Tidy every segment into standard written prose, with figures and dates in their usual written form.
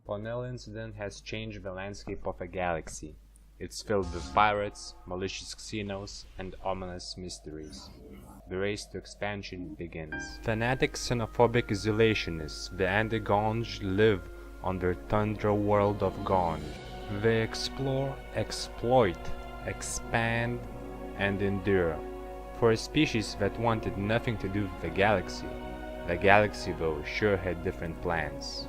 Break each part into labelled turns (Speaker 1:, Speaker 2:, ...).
Speaker 1: Parnell incident has changed the landscape of a galaxy. It's filled with pirates, malicious xenos, and ominous mysteries. The race to expansion begins. Fanatic xenophobic isolationists, the Andigonj, live on their tundra world of Gonj. They explore, exploit, expand, and endure. For a species that wanted nothing to do with the galaxy though sure had different plans.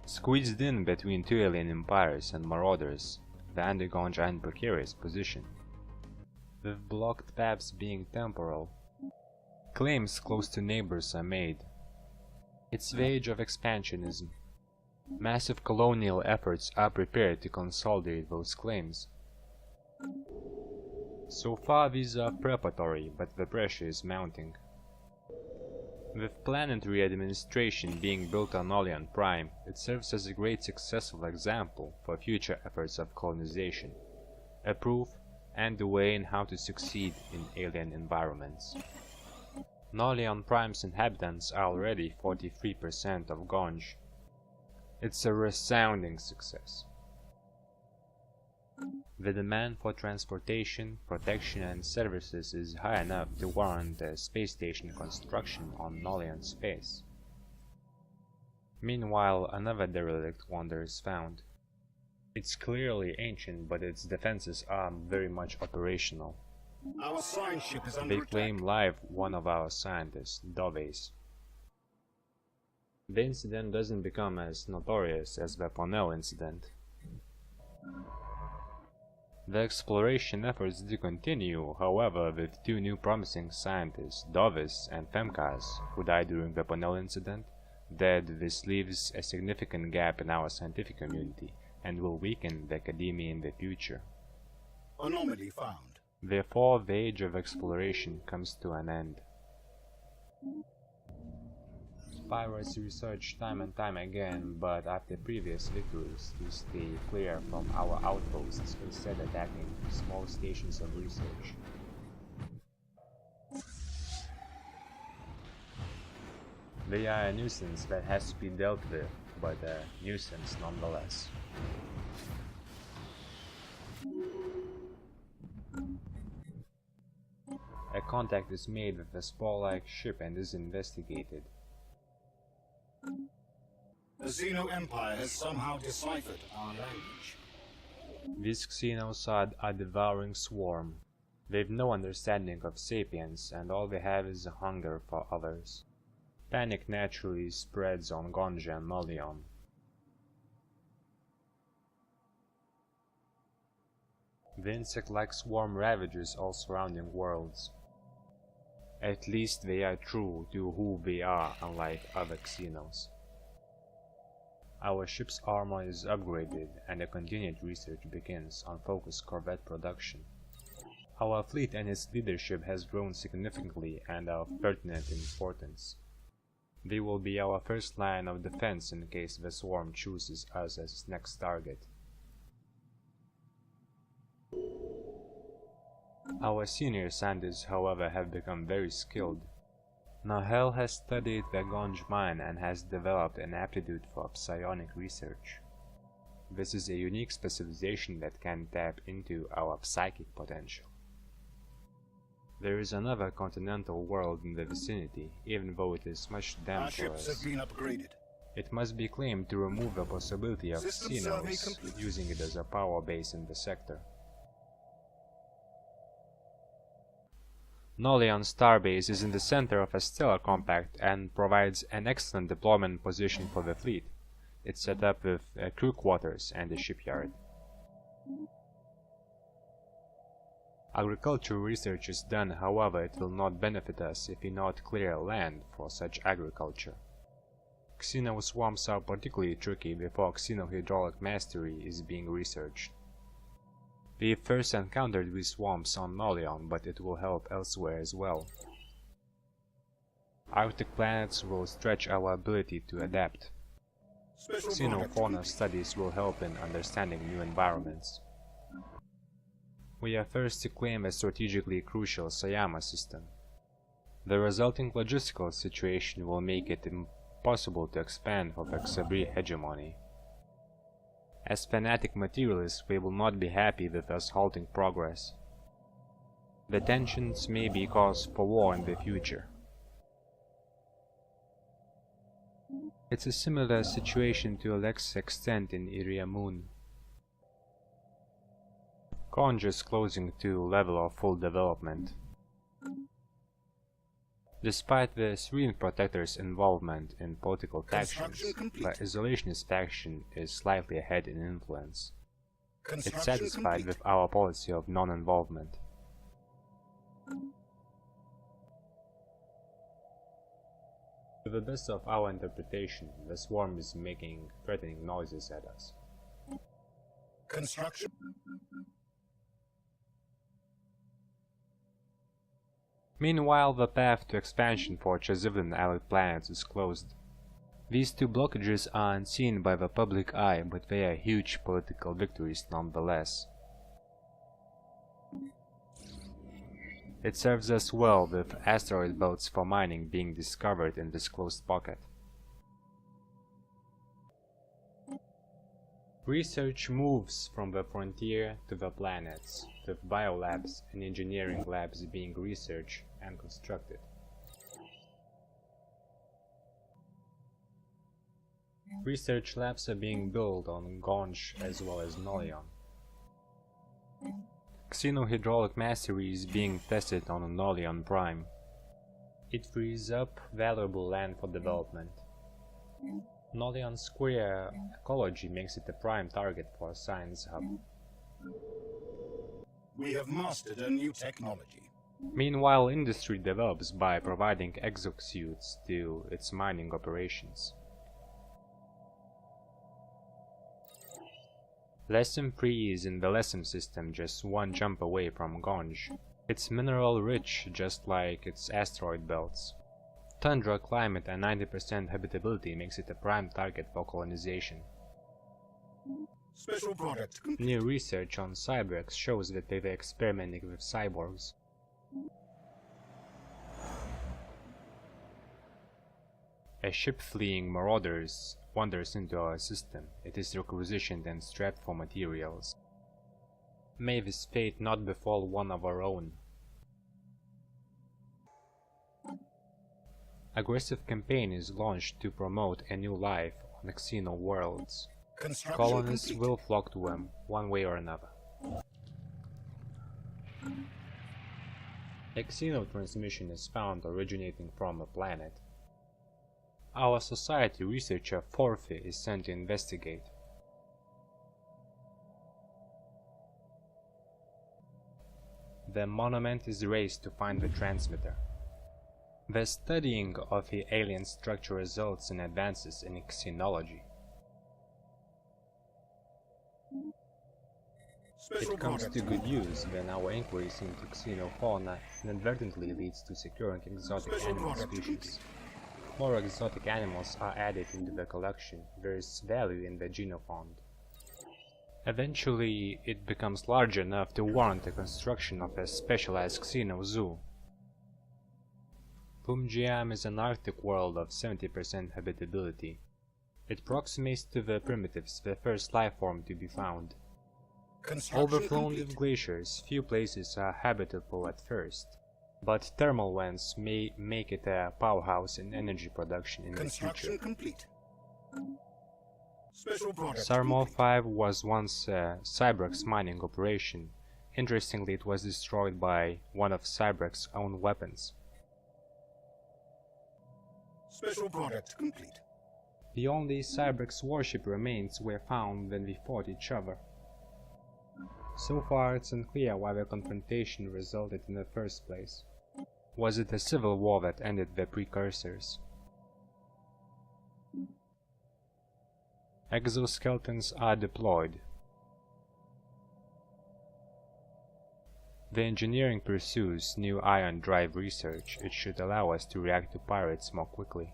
Speaker 1: Squeezed in between two alien empires and marauders, the Andigonj are in precarious position. With blocked paths being temporal, claims close to neighbors are made. It's the age of expansionism. Massive colonial efforts are prepared to consolidate those claims. So far these are preparatory, but the pressure is mounting. With planetary administration being built on Olion Prime, it serves as a great successful example for future efforts of colonization, a proof and a way in how to succeed in alien environments. Nolion Prime's inhabitants are already 43% of Gonj. It's a resounding success. The demand for transportation, protection and services is high enough to warrant a space station construction on Nolian space. Meanwhile, another derelict wonder is found. It's clearly ancient, but its defenses are very much operational.
Speaker 2: Our science ship is under
Speaker 1: They
Speaker 2: attack.
Speaker 1: claim live one of our scientists, Doves. The incident doesn't become as notorious as the Parnell incident. The exploration efforts do continue, however, with two new promising scientists, Doves and Femkaz, who died during the Parnell incident. This leaves a significant gap in our scientific community and will weaken the academia in the future.
Speaker 2: Anomaly found.
Speaker 1: Therefore, the age of exploration comes to an end. Pirates research time and time again, but after previous victories, to stay clear from our outposts, instead attacking small stations of research. They are a nuisance that has to be dealt with, but a nuisance nonetheless. A contact is made with a spore-like ship and is investigated.
Speaker 2: The Xeno Empire has somehow deciphered our language.
Speaker 1: These xenos are a devouring swarm. They've no understanding of sapiens, and all they have is a hunger for others. Panic naturally spreads on Gonja and Nolion. The insect-like swarm ravages all surrounding worlds. At least they are true to who they are, unlike other xenos. Our ship's armor is upgraded, and a continued research begins on focused corvette production. Our fleet and its leadership has grown significantly and are of pertinent importance. They will be our first line of defense in case the swarm chooses us as its next target. Our senior scientists, however, have become very skilled. Nahel has studied the Gonj mine and has developed an aptitude for psionic research. This is a unique specialization that can tap into our psychic potential. There is another continental world in the vicinity, even though it is much damp
Speaker 2: Our
Speaker 1: for
Speaker 2: ships
Speaker 1: us.
Speaker 2: have been upgraded.
Speaker 1: It must be claimed to remove the possibility of
Speaker 2: System survey
Speaker 1: xenos
Speaker 2: complete.
Speaker 1: using it as a power base in the sector. Nolion Starbase is in the center of a stellar compact and provides an excellent deployment position for the fleet. It's set up with crew quarters and a shipyard. Agricultural research is done, however it will not benefit us if we not clear land for such agriculture. Xeno swarms are particularly tricky before xenohydraulic mastery is being researched. We first encountered these swarms on Nolion, but it will help elsewhere as well. Arctic planets will stretch our ability to adapt.
Speaker 2: Special
Speaker 1: Xenofauna
Speaker 2: product.
Speaker 1: studies will help in understanding new environments. We are first to claim a strategically crucial Sayama system. The resulting logistical situation will make it possible to expand for the Xabri hegemony. As fanatic materialists, we will not be happy with us halting progress. The tensions may be cause for war in the future. It's a similar situation to a less extent in Iria Moon. Conj is closing to level of full development. Despite the Serene Protector's involvement in political factions, the Isolationist faction is slightly ahead in influence. It's satisfied with our policy of non-involvement. To the best of our interpretation, the swarm is making threatening noises at us.
Speaker 2: Construction.
Speaker 1: Meanwhile, the path to expansion for Chazivlan allied planets is closed. These two blockages are unseen by the public eye, but they are huge political victories nonetheless. It serves us well with asteroid belts for mining being discovered in this closed pocket. Research moves from the frontier to the planets, with biolabs and engineering labs being researched and constructed. Research labs are being built on Andigonj as well as Nolion. Xenohydraulic mastery is being tested on Nolion Prime. It frees up valuable land for development. Nolion Square ecology makes it a prime target for a science hub.
Speaker 2: We have mastered a new technology.
Speaker 1: Meanwhile, industry develops by providing exosuits to its mining operations. Lesem 3 is in the Lesem system, just one jump away from Gonj. It's mineral rich, just like its asteroid belts. Tundra climate and 90% habitability makes it a prime target for colonization.
Speaker 2: Special product.
Speaker 1: New research on cyborgs shows that they were experimenting with cyborgs. A ship fleeing marauders wanders into our system. It is requisitioned and strapped for materials. May this fate not befall one of our own. Aggressive campaign is launched to promote a new life on Xeno worlds. Colonists will flock to them, one way or another. A Xeno transmission is found originating from a planet. Our society researcher Fern'fuj is sent to investigate. The monument is raised to find the transmitter. The studying of the alien structure results in advances in xenology. It comes to good use when our inquiries into xenofauna inadvertently leads to securing exotic animal species. More exotic animals are added into the collection. There is value in the genophond. Eventually, it becomes large enough to warrant the construction of a specialized xeno zoo. Pumjiam is an Arctic world of 70% habitability. It approximates to the primitives, the first life form to be found. Overflown with glaciers, few places are habitable at first, but thermal vents may make it a powerhouse in energy production in the future. Sarmo 5 was once a Cyberx mining operation. Interestingly, it was destroyed by one of Cyberx's own weapons.
Speaker 2: Special product complete.
Speaker 1: The only Cyberx warship remains were found when we fought each other. So far, it's unclear why the confrontation resulted in the first place. Was it a civil war that ended the precursors? Exoskeletons are deployed. The engineering pursues new ion drive research. It should allow us to react to pirates more quickly.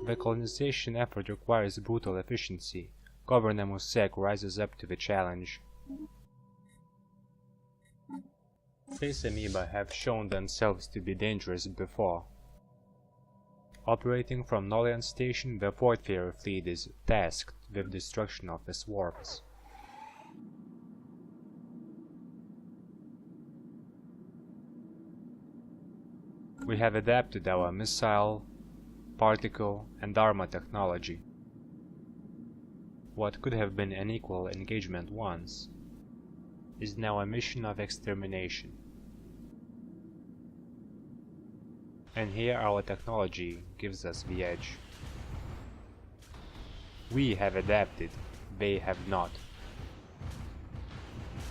Speaker 1: The colonization effort requires brutal efficiency. Governor Musek rises up to the challenge. Space amoeba have shown themselves to be dangerous before. Operating from Nolian Station, the Fortfarer fleet is tasked with destruction of the swarms. We have adapted our missile, particle, and armor technology. What could have been an equal engagement once is now a mission of extermination. And here our technology gives us the edge. We have adapted, they have not.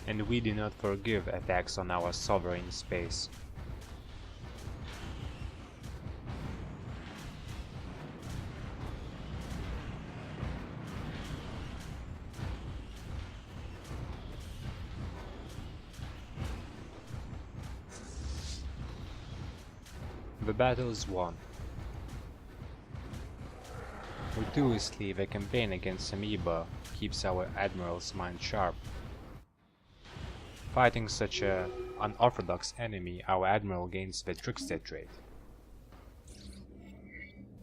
Speaker 1: And we do not forgive attacks on our sovereign space. The battle is won. Virtuously, the campaign against Amoeba keeps our admiral's mind sharp. Fighting such an unorthodox enemy, our admiral gains the trickster trait.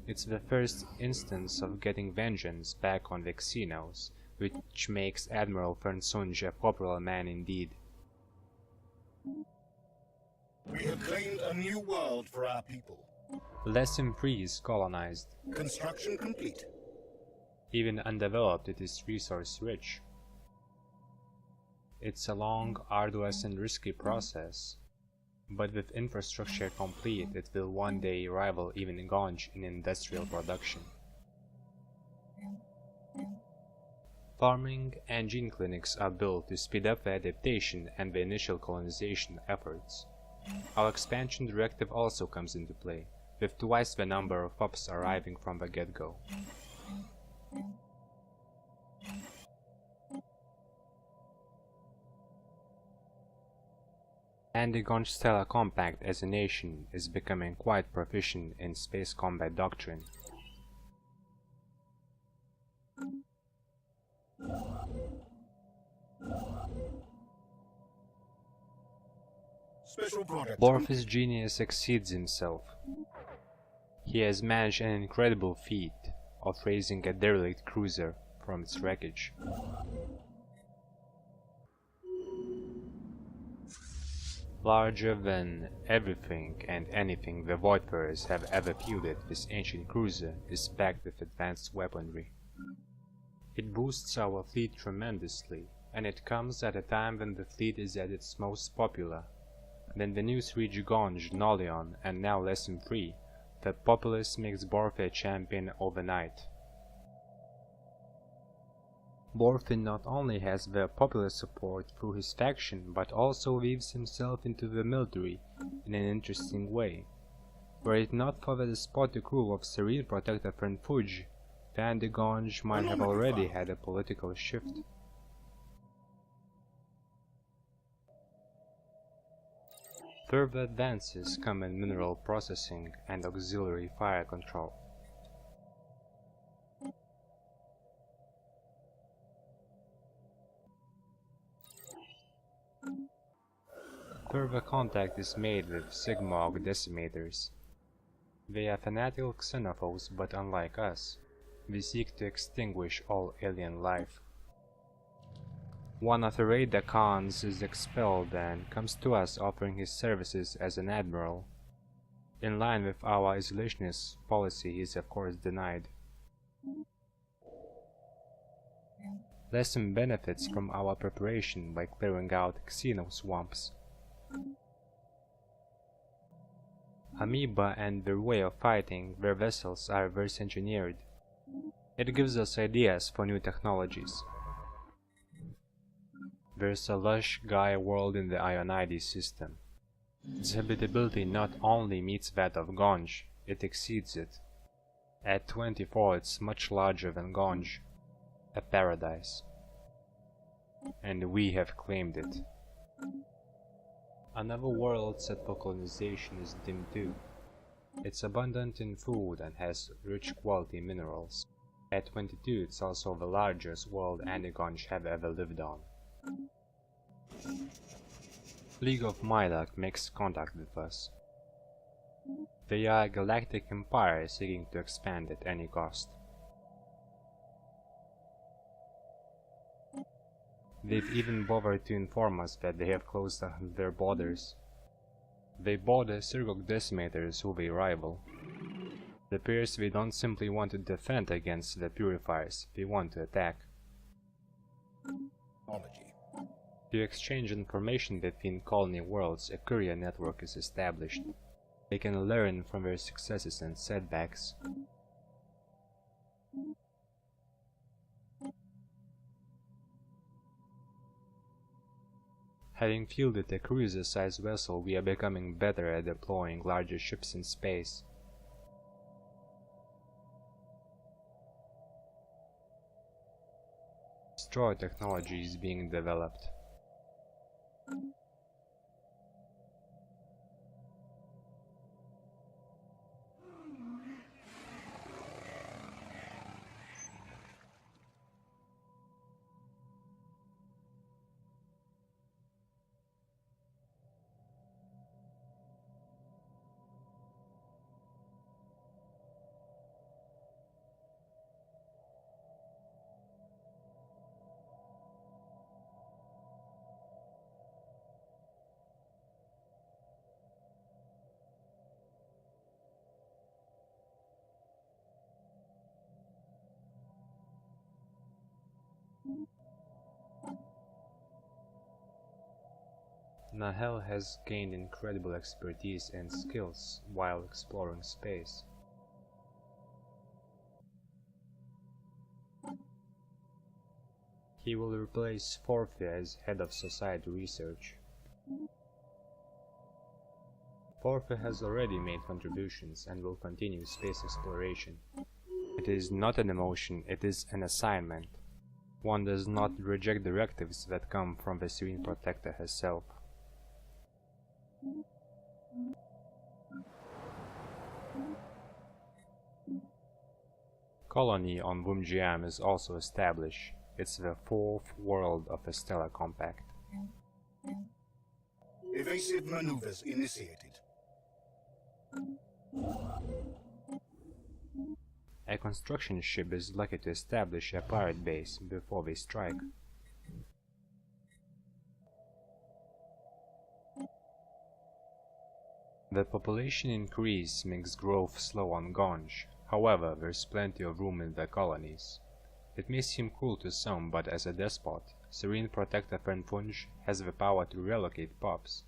Speaker 1: It's the first instance of getting vengeance back on the Xenos, which makes Admiral Fern'fuj a popular man indeed.
Speaker 2: We have claimed a new world for our people.
Speaker 1: Lesson 3 is colonized.
Speaker 2: Construction complete.
Speaker 1: Even undeveloped, it is resource-rich. It's a long, arduous and risky process, but with infrastructure complete, it will one day rival even Andigonj in industrial production. Farming and gene clinics are built to speed up the adaptation and the initial colonization efforts. Our expansion directive also comes into play, with twice the number of pups arriving from the get-go. Andigonj Stellar Compact as a nation is becoming quite proficient in space combat doctrine.
Speaker 2: Special product.
Speaker 1: Borf's genius exceeds himself. He has managed an incredible feat of raising a derelict cruiser from its wreckage. Larger than everything and anything the Voidfarers have ever fielded, this ancient cruiser is packed with advanced weaponry. It boosts our fleet tremendously, and it comes at a time when the fleet is at its most popular. Then the news reached Andigonj, Nolion, and now Lesson 3, the populace makes Borf a champion overnight. Borfin not only has the popular support through his faction, but also weaves himself into the military in an interesting way. Were it not for the despotic rule of Serene protector Fern'fuj, the Andigonj might have already had a political shift. Further advances come in mineral processing and auxiliary fire control. Further contact is made with Sigmog decimators. They are fanatical xenophobes, but unlike us, they seek to extinguish all alien life. One of the Radar Khans is expelled and comes to us offering his services as an admiral. In line with our isolationist policy, he is of course denied. Lesson benefits from our preparation by clearing out xeno swamps. Amoeba and their way of fighting their vessels are reverse engineered. It gives us ideas for new technologies. There's a lush Gaia world in the Ionides system. Its habitability not only meets that of Andigonj, it exceeds it. At 24 it's much larger than Andigonj, a paradise. And we have claimed it. Another world set for colonization is Dim 2. It's abundant in food and has rich quality minerals. At 22 it's also the largest world Andigonj have ever lived on. League of Mylark makes contact with us. They are a galactic empire seeking to expand at any cost. They've even bothered to inform us that they have closed their borders. They bought the Circle Decimators who they rival. It appears they don't simply want to defend against the Purifiers, they want to attack. To exchange information between colony worlds, a courier network is established. They can learn from their successes and setbacks. Having fielded a cruiser-sized vessel, we are becoming better at deploying larger ships in space. Destroyer technology is being developed. Nahel has gained incredible expertise and skills while exploring space. He will replace Fern'fuj as head of society research. Fern'fuj has already made contributions and will continue space exploration. It is not an emotion, it is an assignment. One does not reject directives that come from the Serene Protector herself. Colony on Wumjiam is also established. It's the fourth world of the Stellar Compact.
Speaker 2: Evasive maneuvers initiated.
Speaker 1: A construction ship is lucky to establish a pirate base before they strike. The population increase makes growth slow on Andigonj. However, there's plenty of room in the colonies. It may seem cruel to some, but as a despot, Serene Protector Fern'fuj has the power to relocate pups.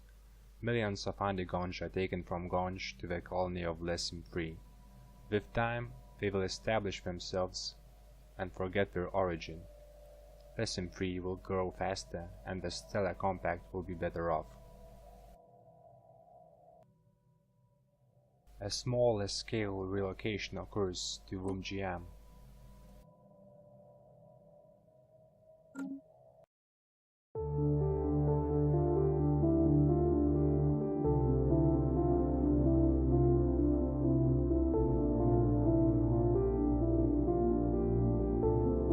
Speaker 1: Millions of Andigonj are taken from Andigonj to the colony of Xenophobic. With time, they will establish themselves and forget their origin. Fern'fuj will grow faster, and the Stellar Compact will be better off. A small-scale relocation occurs to Wumjiam.